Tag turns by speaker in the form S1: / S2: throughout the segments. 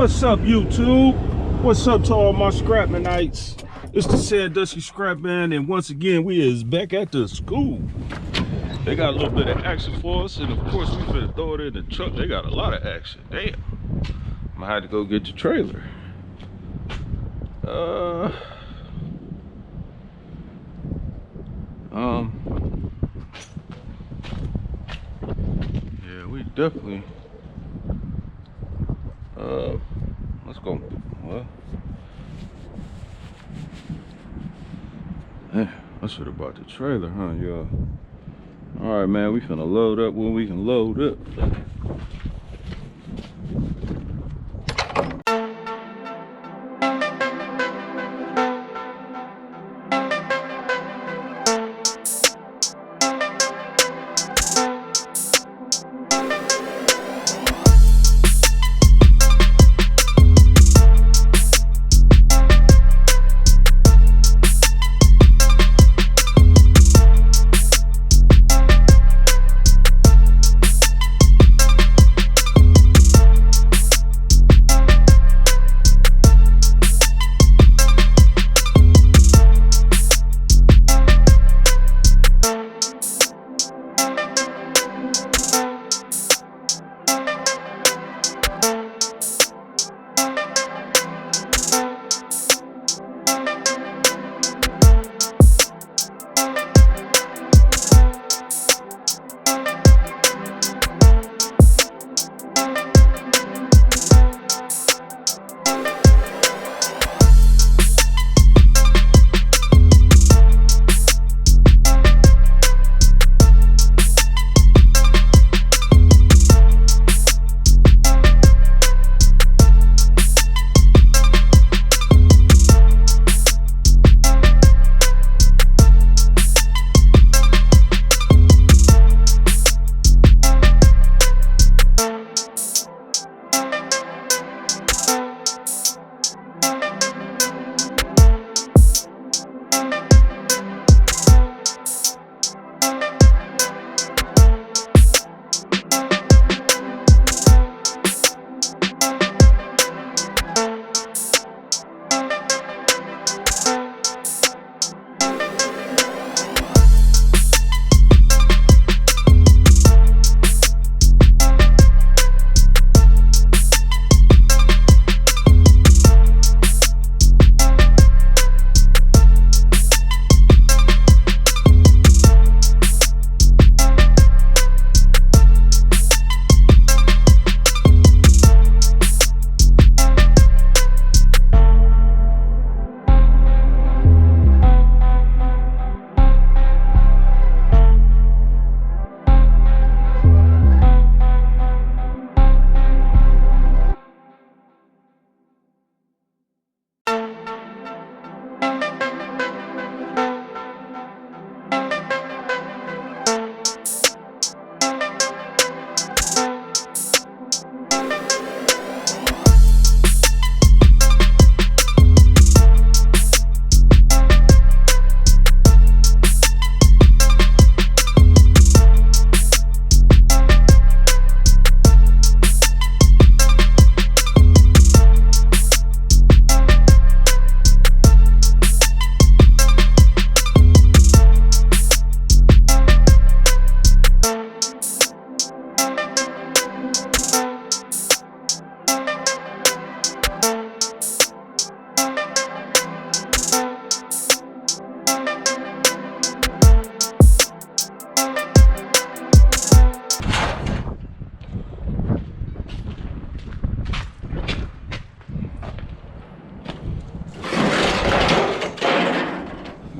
S1: What's up, YouTube? What's up to all my Scrapmanites? It's the Sandusky Scrapman, and once again, we is back at the school. They got a little bit of action for us, and of course, we finna throw it in the truck. They got a lot of action. Damn. I'm gonna have to go get your trailer. Yeah, we definitely, let's go. Well, hey, I should have bought the trailer, huh, y'all? All right, man, we finna load up when we can load up.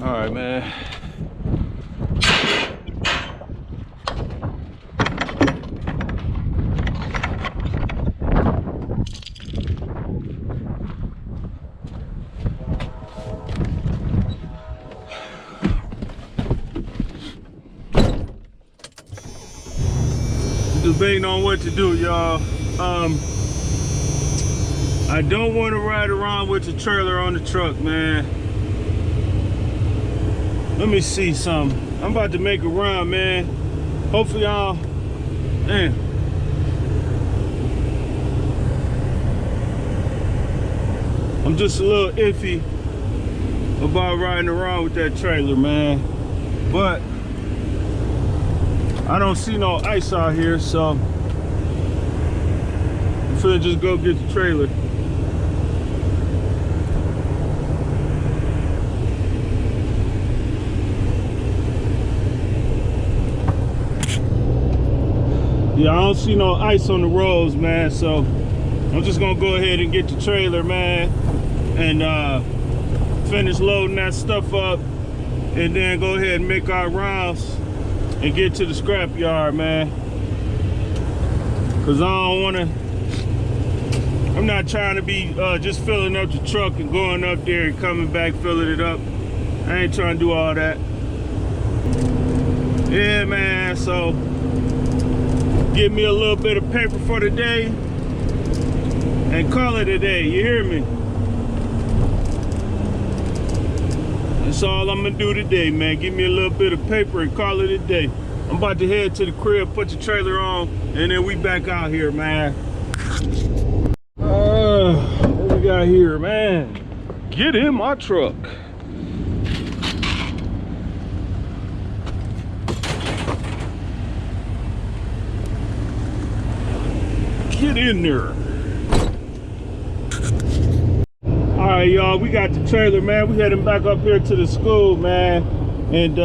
S1: All right, man. Debating on what to do, y'all. I don't want to ride around with the trailer on the truck, man. Let me see something. I'm about to make a run, man. Hopefully y'all, man. I'm just a little iffy about riding around with that trailer, man. But I don't see no ice out here, so I'm finna just go get the trailer. Yeah, I don't see no ice on the roads, man, so I'm just gonna go ahead and get the trailer, man, and finish loading that stuff up, and then go ahead and make our rounds and get to the scrap yard, man. Cause I'm not trying to be just filling up the truck and going up there and coming back filling it up. I ain't trying to do all that. Yeah, man, so give me a little bit of paper for the day and call it a day, you hear me? That's all I'm gonna do today, man. Give me a little bit of paper and call it a day. I'm about to head to the crib, put the trailer on, and then we back out here, man. What we got here, man? Get in my truck. Get in there. All right, y'all, we got the trailer, man. We heading back up here to the school, man, and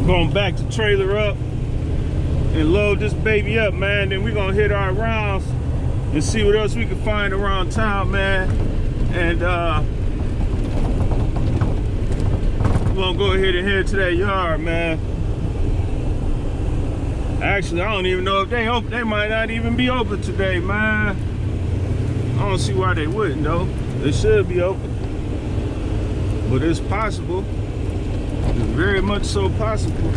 S1: going back the trailer up and load this baby up, man. Then we're gonna hit our rounds and see what else we can find around town, man. And we're gonna go ahead and head to that yard, man. Actually, I don't even know if they open. They might not even be open today, man. I don't see why they wouldn't, though. They should be open. But it's possible. It's very much so possible.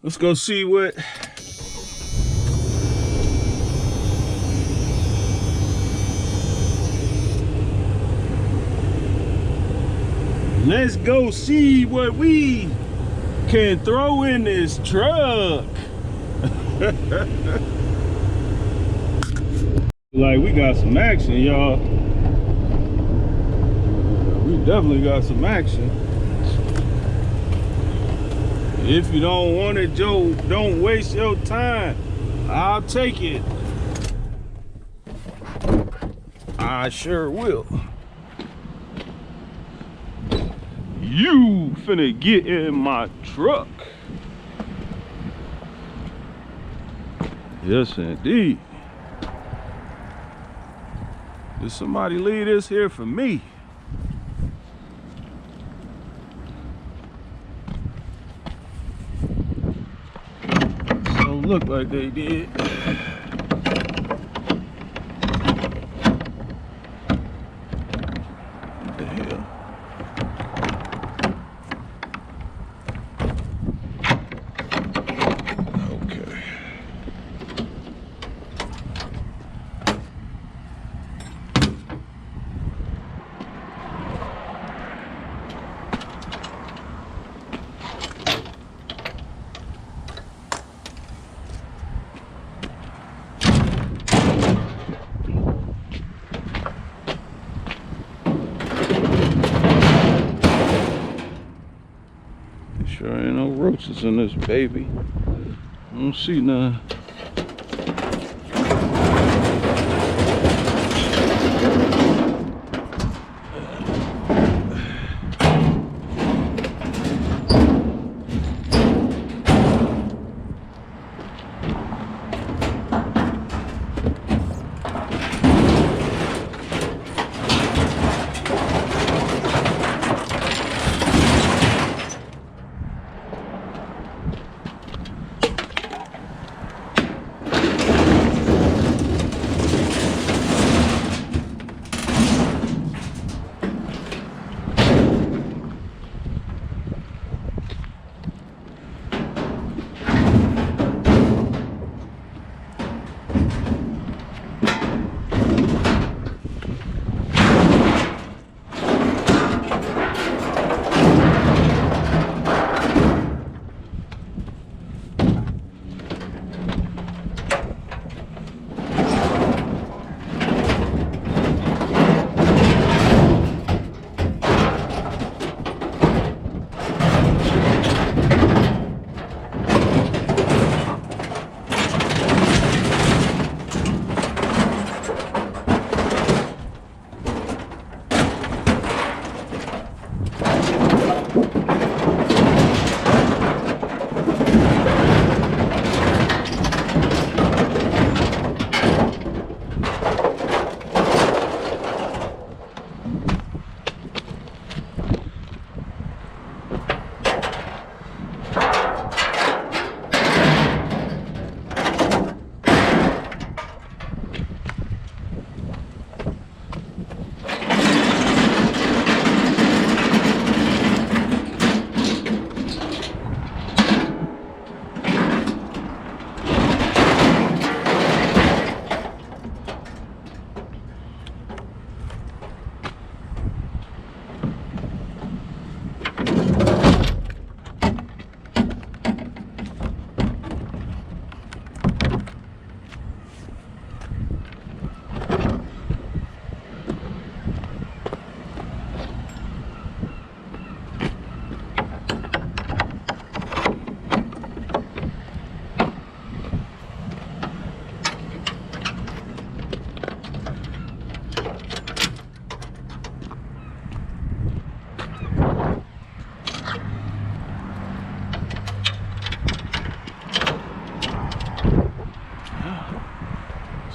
S1: Let's go see what. Let's go see what we can throw in this truck. Like, we got some action, y'all. We definitely got some action. If you don't want it, Joe, don't waste your time. I'll take it. I sure will. You finna get in my truck. Yes, indeed. Did somebody leave this here for me? Don't look like they did. What the hell? Okay. Sure ain't no roaches in this baby. I don't see none.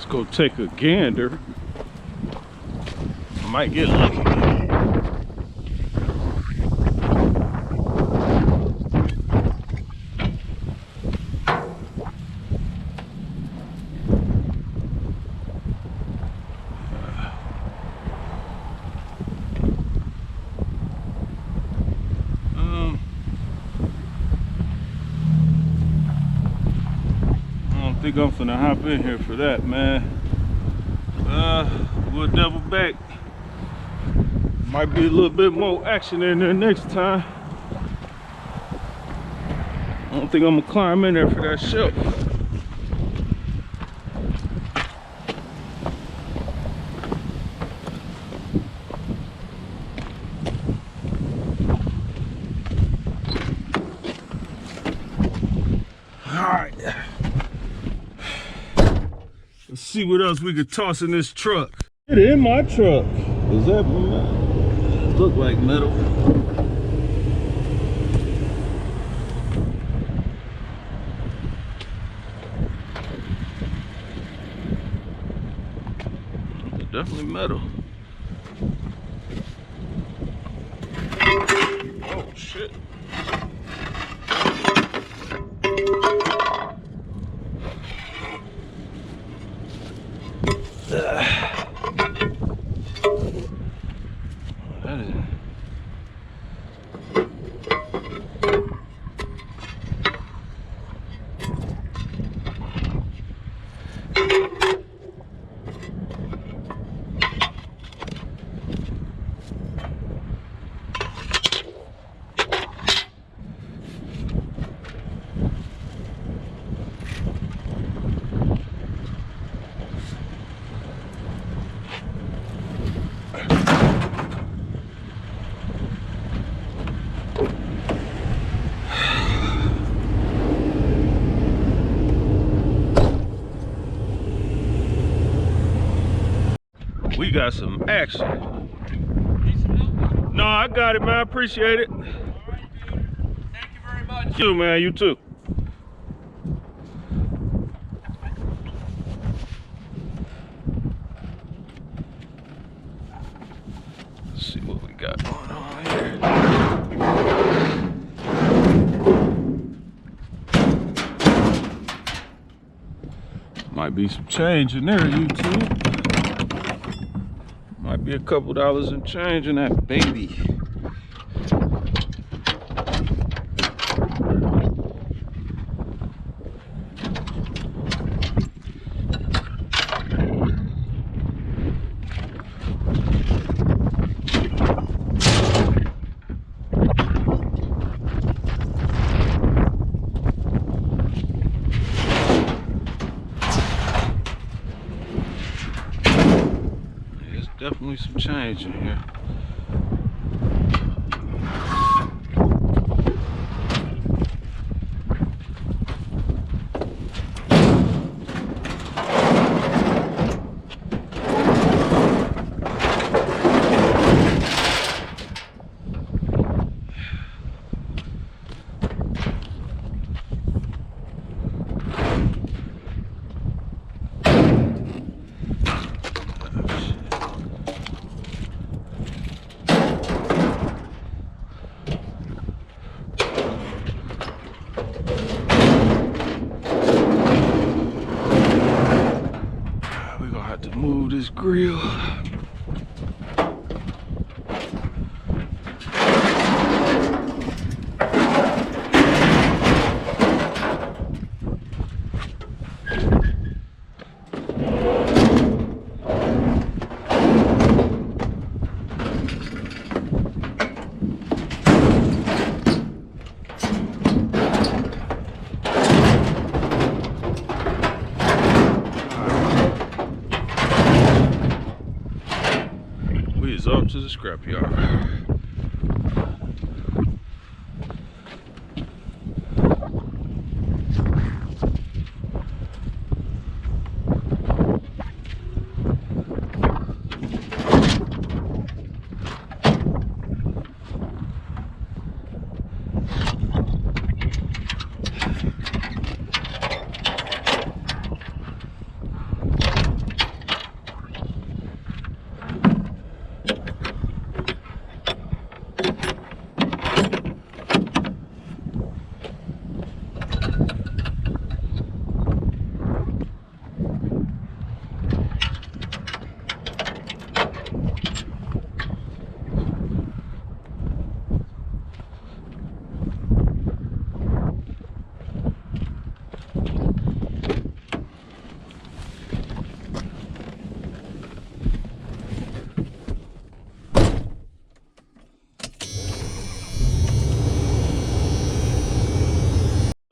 S1: Go take a gander. Might get lucky. think I'm finna hop in here for that, man. We'll double back. Might be a little bit more action in there next time. I don't think I'm gonna climb in there for that shelf. Alright. Let's see what else we could toss in this truck. It in my truck. Is that metal? Look like metal. Definitely metal. Oh shit. That is. We got some action. No, I got it, man. I appreciate it.
S2: All right, dude. Thank you very much.
S1: You, man. You too. Let's see what we got going on here. Might be some change in there, YouTube. Might be a couple dollars in change in that baby. Definitely some change in here. Move this grill. Up to the scrapyard.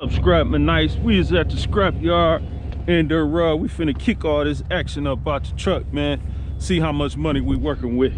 S1: up, Scrapman Nights? We is at the scrap yard, and we finna kick all this action up out the truck, man. See how much money we working with.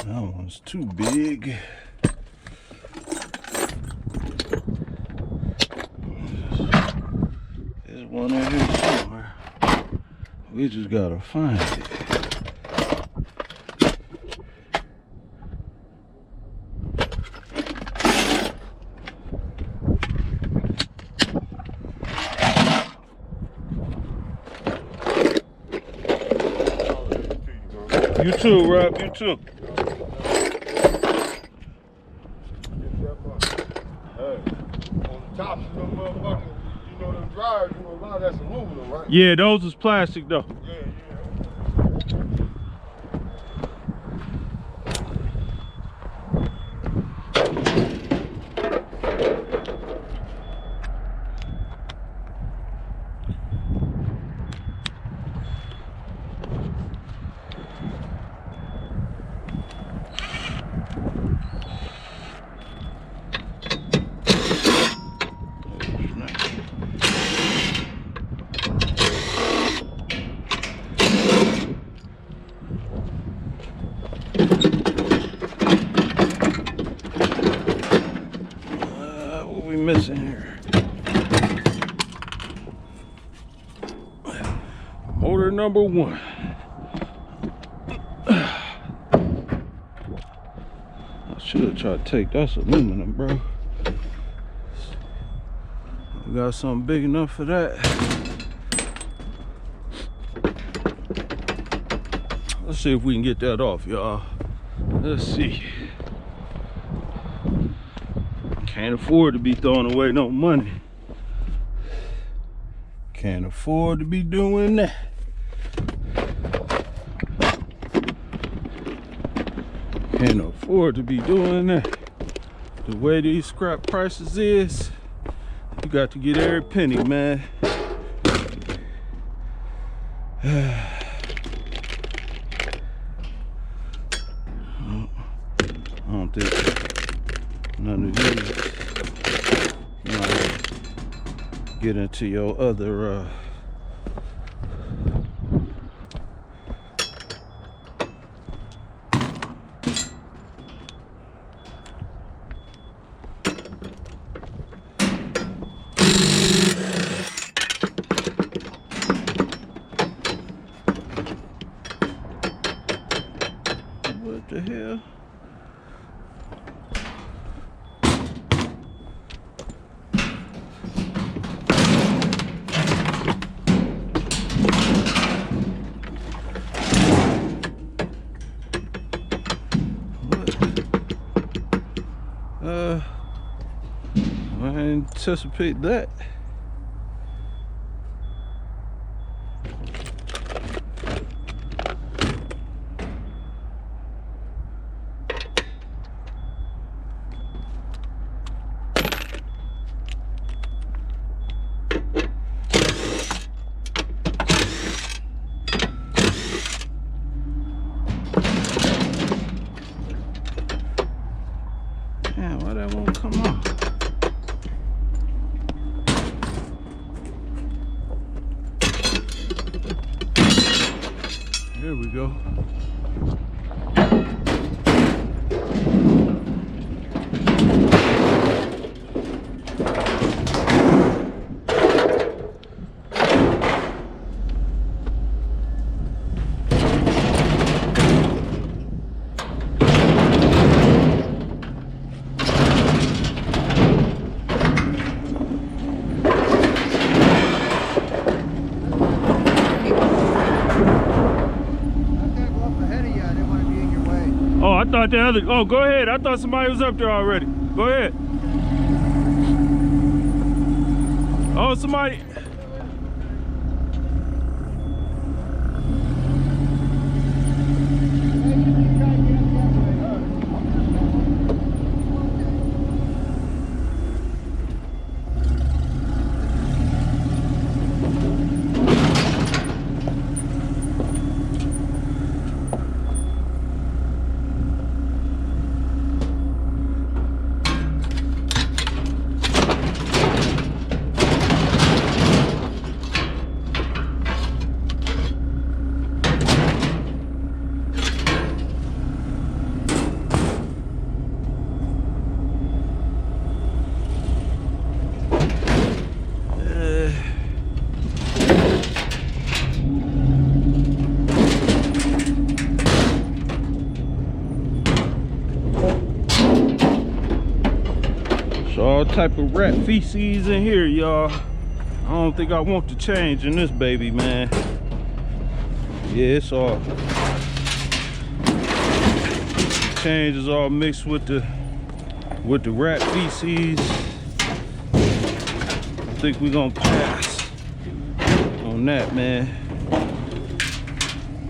S1: That one's too big. There's one in here somewhere. We just gotta find it. You too, Rob. You too.
S3: Tops of them motherfuckers, you know them dryers, you know, a lot of that's aluminum, right?
S1: Yeah, those is plastic though.
S3: Yeah, yeah.
S1: What we missing here? Motor number 1. I should have tried to take that's aluminum, bro. We got something big enough for that. Let's see if we can get that off, y'all. Let's see. Can't afford to be throwing away no money. Can't afford to be doing that. Can't afford to be doing that. The way these scrap prices is, you got to get every penny, man. I don't think none of these get into your other what the hell? I didn't anticipate that. Damn, why that won't come off? Here we go. Oh, I thought the other. Oh, go ahead. I thought somebody was up there already. Go ahead. Oh, somebody. all type of rat feces in here, y'all. I don't think I want to change in this baby, man. Yeah, it's all change is all mixed with the rat feces. I think we're gonna pass on that, man.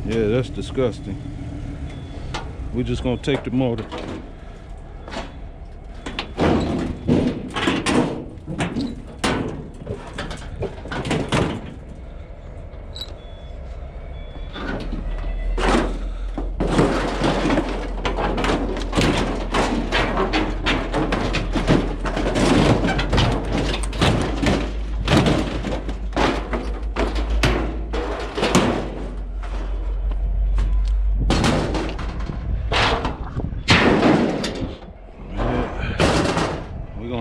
S1: Yeah, that's disgusting. We're just gonna take the motor.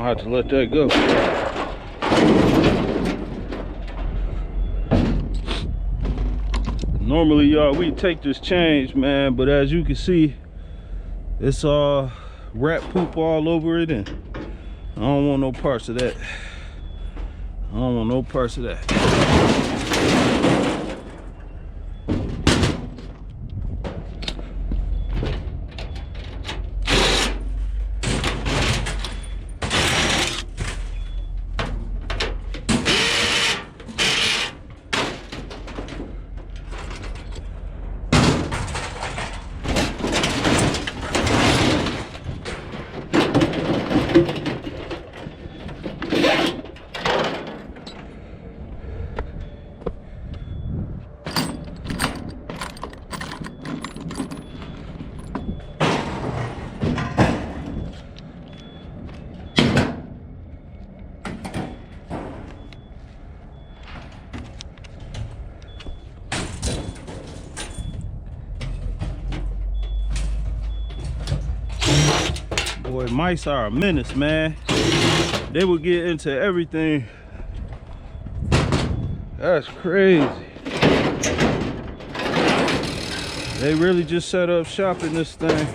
S1: Have to let that go. Normally, y'all, we take this change, man, but as you can see, it's all rat poop all over it, and I don't want no parts of that. I don't want no parts of that. Boy, mice are a menace, man. They will get into everything. That's crazy. They really just set up shop in this thing.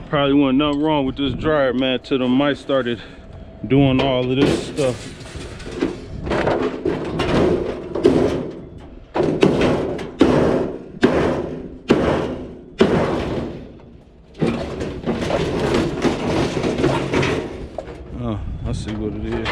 S1: Probably wasn't nothing wrong with this dryer, man, till the mice started doing all of this stuff. Oh, I see what it is.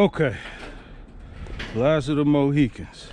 S1: Okay, last of the Mohicans.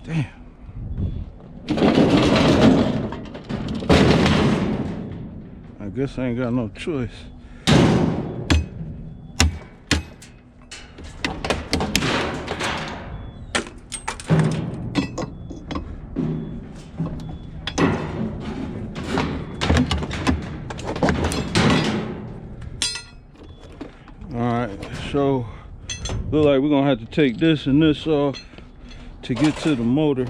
S1: Damn. I guess I ain't got no choice. Alright, so look like we're gonna have to take this and this off to get to the motor.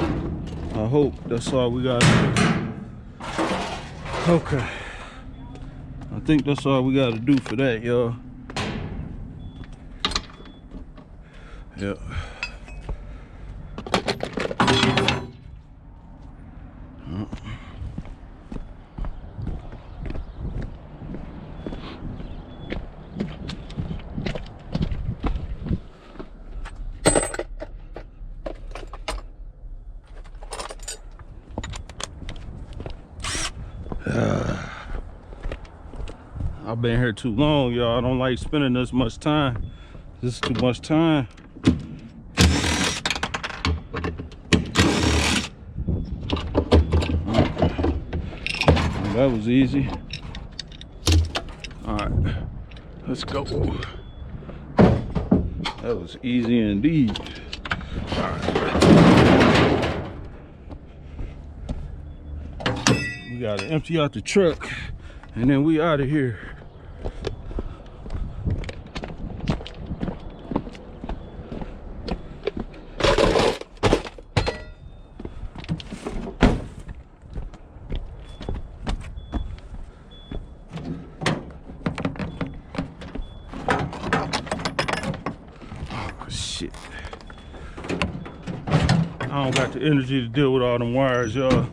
S1: I hope that's all we gotta do. Okay, I think that's all we gotta do for that, y'all. Yep. I've been here too long, y'all. I don't like spending this much time. This is too much time. That was easy. All right, let's go. That was easy indeed. All right. We gotta empty out the truck and then we out of here. Shit. I don't got the energy to deal with all them wires, y'all.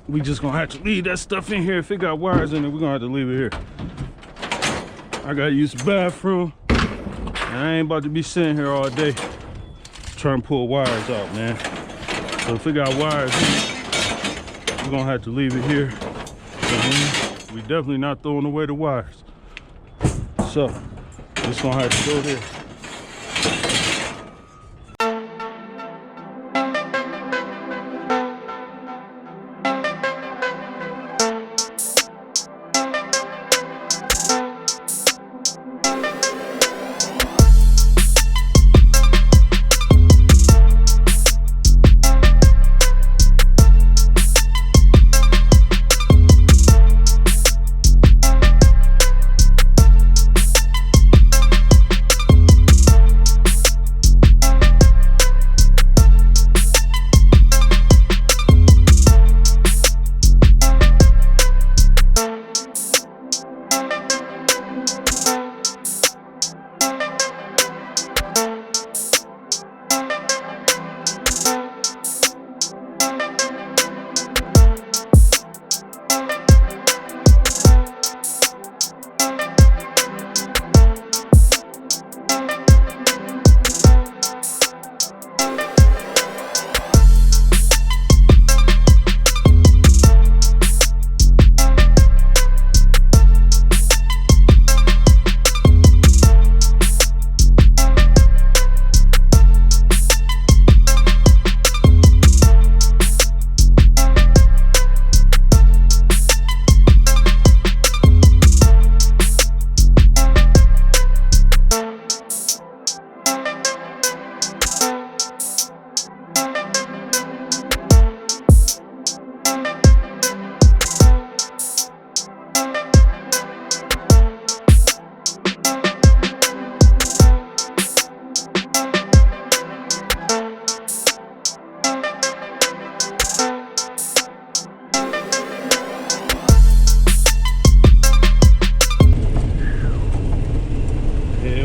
S1: We just gonna have to leave that stuff in here. If it got wires in it, we're gonna have to leave it here. I gotta use the bathroom. And I ain't about to be sitting here all day trying to pull wires out, man. So if it got wires in it, we're gonna have to leave it here. We definitely not throwing away the wires. So, just gonna have to go there.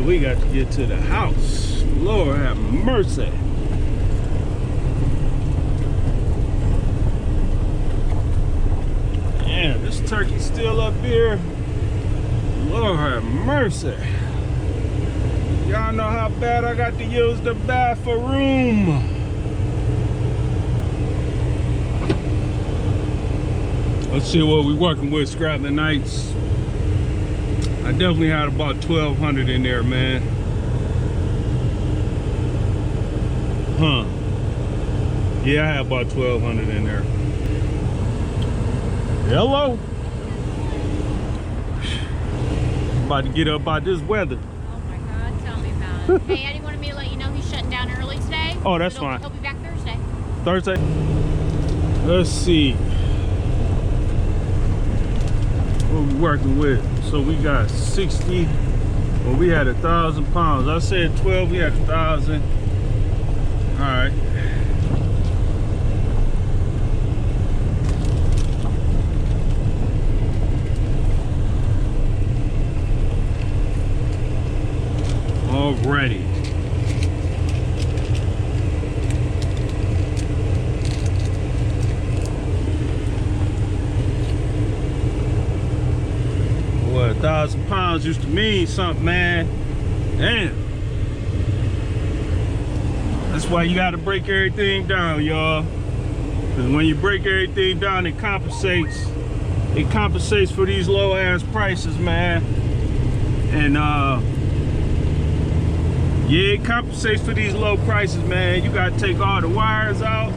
S1: we got to get to the house. Lord have mercy. Man, this turkey's still up here. Lord have mercy. Y'all know how bad I got to use the bathroom. Let's see what we working with, Scrapman nights. I definitely had about 1,200 in there, man. Huh. Yeah, I had about 1,200 in there. Hello. About to get up by this weather.
S4: Oh my God, tell me about it. Hey, Eddie wanted me to let you know he's shutting down early today.
S1: Oh, that's fine.
S4: He'll be back Thursday.
S1: Thursday? Let's see. What we working with? So we got 60. Well, we had 1,000 pounds. I said 12, we had 1,000. All right. Already. Well, 1,000 pounds used to mean something, man. Damn. That's why you gotta break everything down, y'all. Because when you break everything down, it compensates. It compensates for these low ass prices, man. And yeah, it compensates for these low prices, man. You gotta take all the wires out.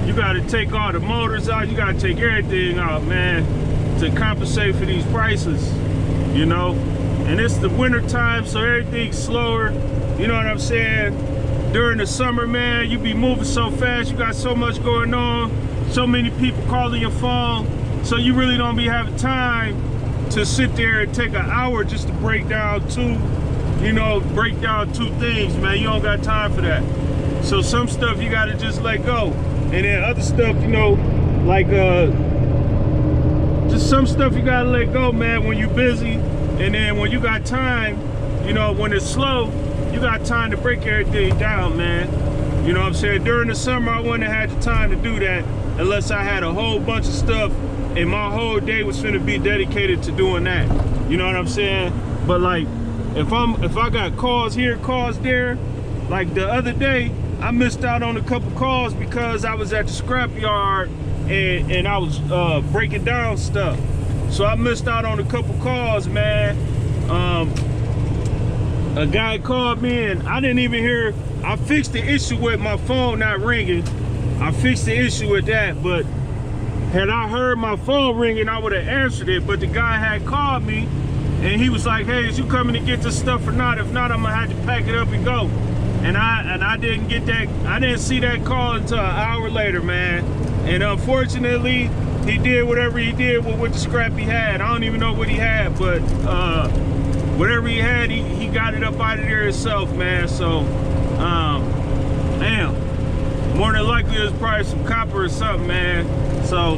S1: You gotta take all the motors out. You gotta take everything out, man, to compensate for these prices, you know? And it's the winter time, so everything's slower. You know what I'm saying? During the summer, man, you be moving so fast. You got so much going on. So many people calling your phone. So you really don't be having time to sit there and take an hour just to break down two things, man. You don't got time for that. So some stuff you gotta just let go. And then other stuff, you know, like just some stuff you gotta let go, man, when you're busy. And then when you got time, you know, when it's slow, you got time to break everything down, man. You know what I'm saying? During the summer, I wouldn't have had the time to do that unless I had a whole bunch of stuff and my whole day was finna be dedicated to doing that. You know what I'm saying? But like, if I got calls here, calls there, like the other day, I missed out on a couple calls because I was at the scrap yard and I was breaking down stuff. So I missed out on a couple calls, man. A guy called me and I didn't even hear. I fixed the issue with my phone not ringing. I fixed the issue with that, but had I heard my phone ringing, I would have answered it. But the guy had called me and he was like, hey, is you coming to get this stuff or not? If not, I'm gonna have to pack it up and go. And I didn't get that. I didn't see that call until an hour later, man. And unfortunately, he did whatever he did with what the scrap he had. I don't even know what he had, but whatever he had, he got it up out of there himself, man. So, damn. More than likely, it was probably some copper or something, man. So,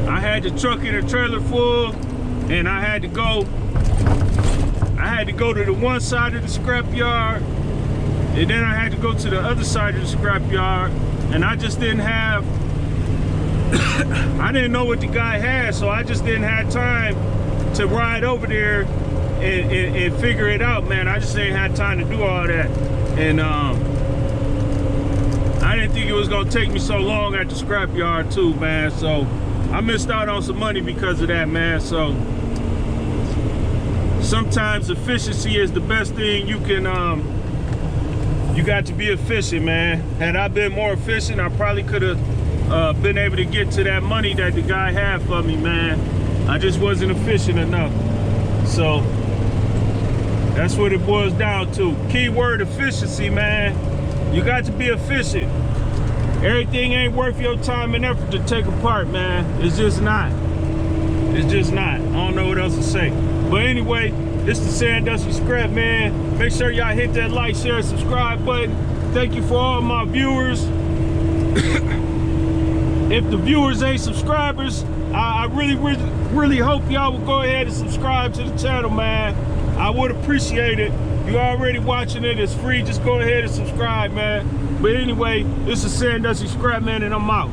S1: I had the truck in a trailer full, and I had to go to the one side of the scrap yard, and then I had to go to the other side of the scrap yard, and I just didn't have, I didn't know what the guy had, so I just didn't have time to ride over there and figure it out, man. I just didn't have time to do all that. And I didn't think it was gonna take me so long at the scrap yard too, man. So I missed out on some money because of that, man. So sometimes efficiency is the best thing you can, you got to be efficient, man. Had I been more efficient, I probably could have been able to get to that money that the guy had for me, man. I just wasn't efficient enough. So that's what it boils down to. Keyword efficiency, man. You got to be efficient. Everything ain't worth your time and effort to take apart, man. It's just not. It's just not. I don't know what else to say. But anyway, this is the Sandusky Scrap, man. Make sure y'all hit that like, share, subscribe button. Thank you for all my viewers. If the viewers ain't subscribers, I really hope y'all will go ahead and subscribe to the channel, man. I would appreciate it. You're already watching it. It's free. Just go ahead and subscribe, man. But anyway, this is Sandusky Scrapman, and I'm out.